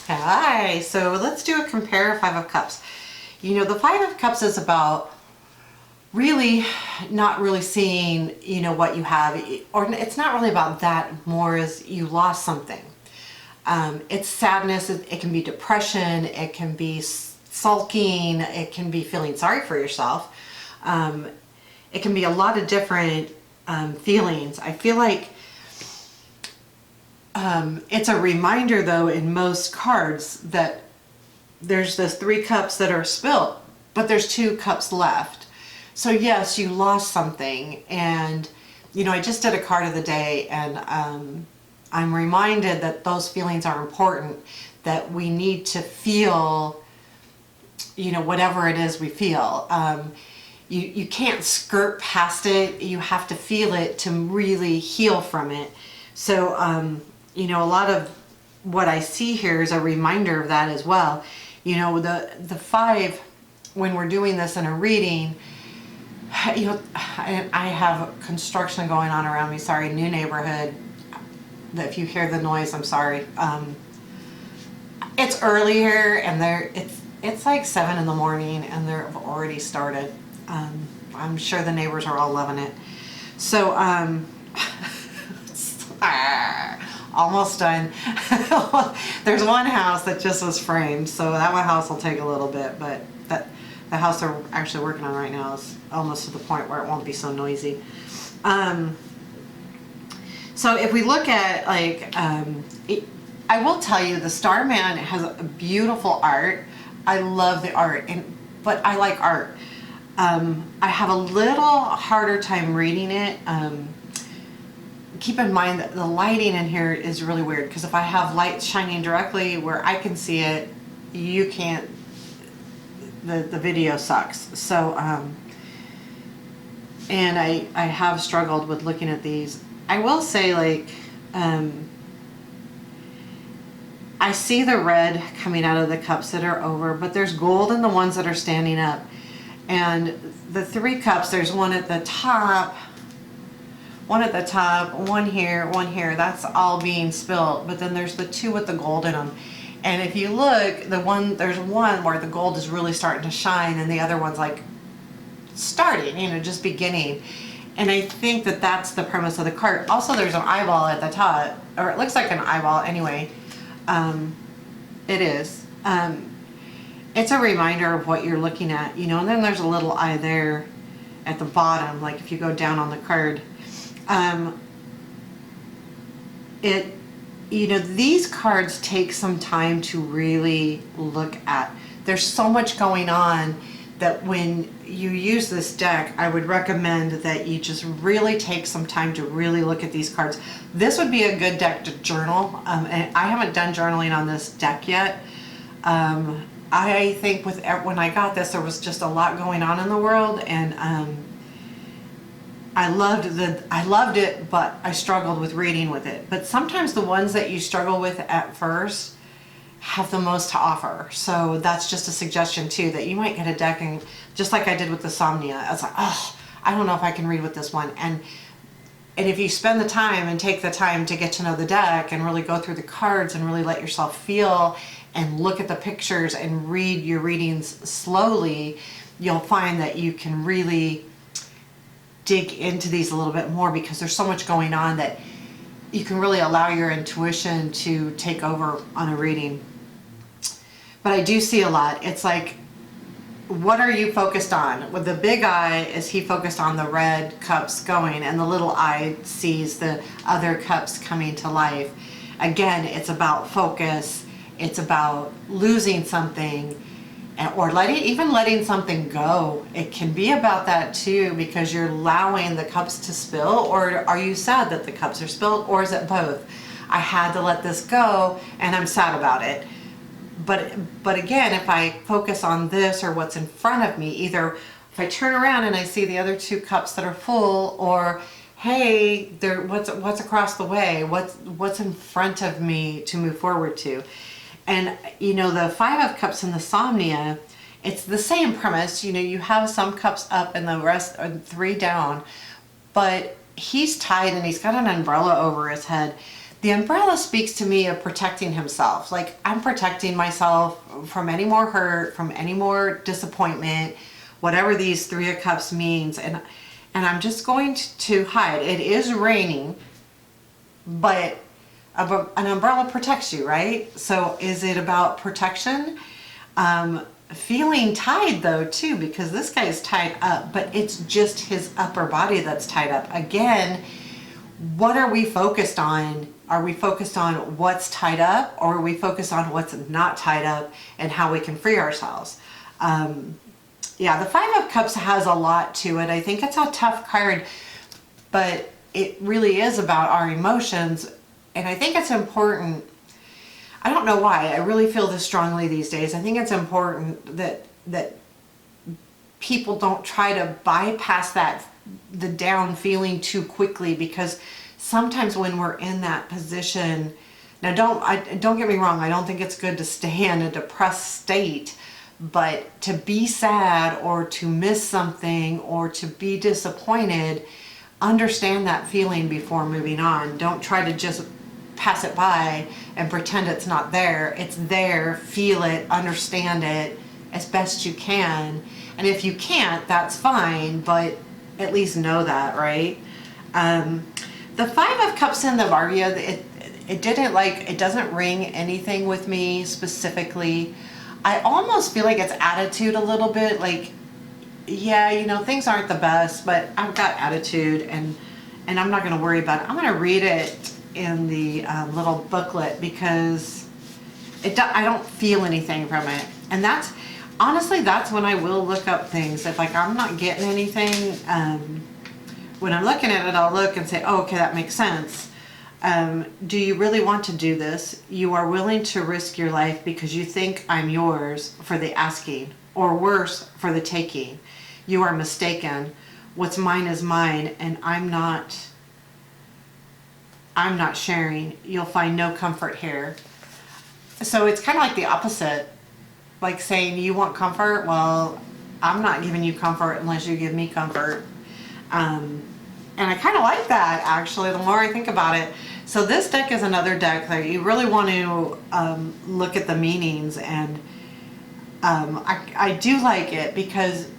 Hi, so let's do a compare Five of Cups. You know, the Five of Cups is about really not really seeing, what you have, or it's not really about that, more as you lost something. It's sadness, it can be depression, it can be sulking, it can be feeling sorry for yourself. It can be a lot of different feelings. I feel like it's a reminder though in most cards that there's the 3 cups that are spilt, but there's 2 cups left. So yes, you lost something, and I just did a card of the day, and I'm reminded that those feelings are important, that we need to feel, whatever it is we feel. You can't skirt past it. You have to feel it to really heal from it. So, a lot of what I see here is a reminder of that as well. The 5, when we're doing this in a reading, I have construction going on around me. Sorry, new neighborhood. If you hear the noise, I'm sorry. It's early here, and it's like 7 in the morning, and they've already started. I'm sure the neighbors are all loving it. So, almost done. There's one house that just was framed, so that one house will take a little bit, but the house they're actually working on right now is almost to the point where it won't be so noisy. So if we look at I will tell you, the Starman has a beautiful art. I love the art, but I like art. I have a little harder time reading it. Keep in mind that the lighting in here is really weird, because if I have light shining directly where I can see it, you can't, the video sucks. So, and I have struggled with looking at these. I will say, I see the red coming out of the cups that are over, but there's gold in the ones that are standing up. And the 3 cups, there's one at the top, one here, that's all being spilled, but then there's the 2 with the gold in them. And if you look, there's one where the gold is really starting to shine, and the other one's like starting, just beginning. And I think that that's the premise of the card. Also, there's an eyeball at the top, or it looks like an eyeball anyway. It is. It's a reminder of what you're looking at, and then there's a little eye there at the bottom, like if you go down on the card. These cards take some time to really look at. There's so much going on that when you use this deck, I would recommend that you just really take some time to really look at these cards. This would be a good deck to journal, and I haven't done journaling on this deck yet. I think when I got this, there was just a lot going on in the world, and I loved it, but I struggled with reading with it. But sometimes the ones that you struggle with at first have the most to offer. So that's just a suggestion too, that you might get a deck, and just like I did with the Somnia, I was like, oh, I don't know if I can read with this one. And if you spend the time and take the time to get to know the deck and really go through the cards and really let yourself feel and look at the pictures and read your readings slowly, you'll find that you can really dig into these a little bit more, because there's so much going on that you can really allow your intuition to take over on a reading. But I do see a lot. It's like, what are you focused on? With the big eye, is he focused on the red cups going, and the little eye sees the other cups coming to life. Again, it's about focus. It's about losing something, or even letting something go. It can be about that too, because you're allowing the cups to spill. Or are you sad that the cups are spilled, or is it both? I had to let this go, and I'm sad about it. But again, if I focus on this or what's in front of me, either if I turn around and I see the other 2 cups that are full, or hey, what's across the way, what's in front of me to move forward to. And the 5 of Cups in the Somnia, it's the same premise. You have some cups up and the rest are 3 down, but he's tied and he's got an umbrella over his head. The umbrella speaks to me of protecting himself. Like, I'm protecting myself from any more hurt, from any more disappointment, whatever these Three of Cups means. And I'm just going to hide. It is raining, but an umbrella protects you, right? So is it about protection? Feeling tied though too, because this guy is tied up, but it's just his upper body that's tied up. Again, what are we focused on? Are we focused on what's tied up, or are we focused on what's not tied up and how we can free ourselves? Yeah, the Five of Cups has a lot to it. I think it's a tough card, but it really is about our emotions. And I think it's important. I don't know why. I really feel this strongly these days. I think it's important that people don't try to bypass the down feeling too quickly, because sometimes when we're in that position, now don't get me wrong, I don't think it's good to stay in a depressed state, but to be sad or to miss something or to be disappointed, understand that feeling before moving on. Don't try to just pass it by and pretend it's not there. It's there. Feel it, understand it as best you can. And if you can't, that's fine, but at least know that, right? The Five of Cups in the Barbieri, it doesn't ring anything with me specifically. I almost feel like it's attitude a little bit, like, yeah, you know, things aren't the best, but I've got attitude, and I'm not going to worry about it. I'm going to read it in the little booklet, because I don't feel anything from it. And that's, honestly, that's when I will look up things. If like I'm not getting anything, when I'm looking at it, I'll look and say, oh, okay, that makes sense. Do you really want to do this? You are willing to risk your life because you think I'm yours for the asking, or worse, for the taking. You are mistaken. What's mine is mine, and I'm not sharing. You'll find no comfort here. So it's kind of like the opposite, like saying you want comfort. Well, I'm not giving you comfort unless you give me comfort. And I kind of like that, actually, the more I think about it. So this deck is another deck that you really want to look at the meanings, and I do like it because,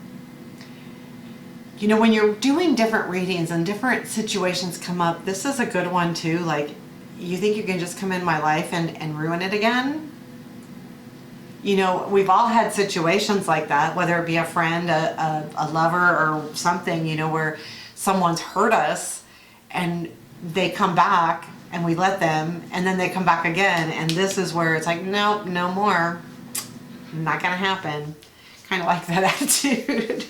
you know, when you're doing different readings and different situations come up, this is a good one too. Like, you think you can just come in my life and ruin it again? You know, we've all had situations like that, whether it be a friend, a lover, or something, you know, where someone's hurt us and they come back and we let them, and then they come back again, and this is where it's like, nope, no more, not gonna happen. Kind of like that attitude.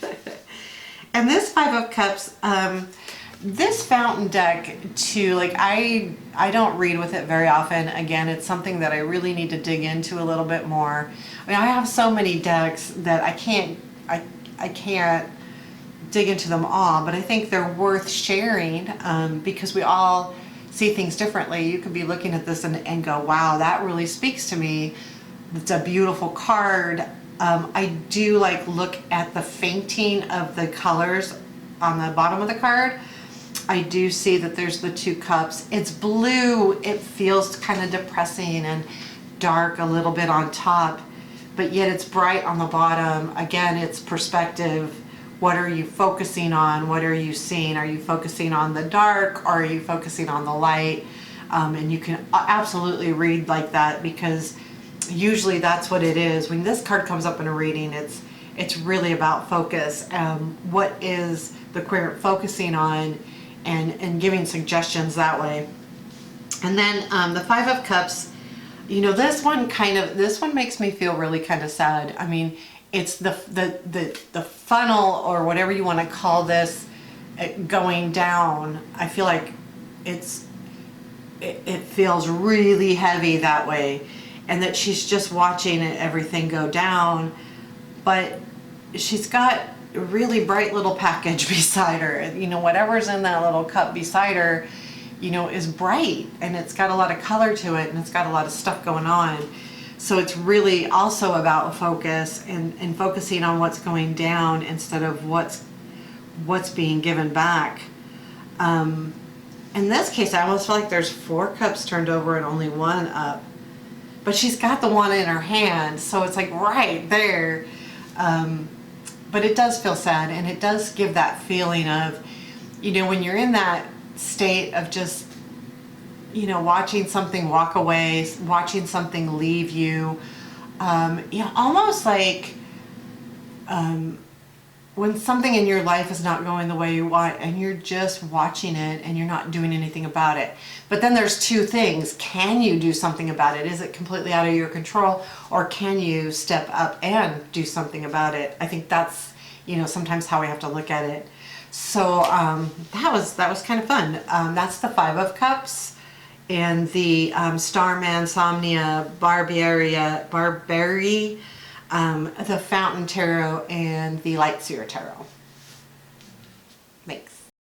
And this Five of Cups, this fountain deck too, like I don't read with it very often. Again, it's something that I really need to dig into a little bit more. I mean, I have so many decks that I can't dig into them all, but I think they're worth sharing, because we all see things differently. You could be looking at this and go, wow, that really speaks to me. It's a beautiful card. I do like look at the fainting of the colors on the bottom of the card. I do see that there's the Two Cups. It's blue. It feels kind of depressing and dark a little bit on top, but yet it's bright on the bottom. Again, it's perspective. What are you focusing on? What are you seeing? Are you focusing on the dark, or are you focusing on the light? And you can absolutely read like that, because usually that's what it is. When this card comes up in a reading, it's really about focus. What is the querent focusing on, and giving suggestions that way. And then the Five of Cups, you know, this one makes me feel really kind of sad. I mean, it's the funnel, or whatever you want to call this, going down. I feel like it feels really heavy that way, and that she's just watching everything go down, but she's got a really bright little package beside her. You know, whatever's in that little cup beside her, you know, is bright, and it's got a lot of color to it, and it's got a lot of stuff going on. So it's really also about focus, and focusing on what's going down instead of what's being given back. And in this case, I almost feel like there's 4 cups turned over and only 1 up. But she's got the 1 in her hand, so it's like right there. But it does feel sad, and it does give that feeling of, you know, when you're in that state of just, you know, watching something walk away, watching something leave you, you know, almost like when something in your life is not going the way you want and you're just watching it and you're not doing anything about it. But then there's 2 things. Can you do something about it? Is it completely out of your control, or can you step up and do something about it? I think that's, you know, sometimes how we have to look at it. So that was kind of fun. That's the 5 of Cups and the Starman, Somnia, Barbieri, the Fountain Tarot, and the Light Seer Tarot.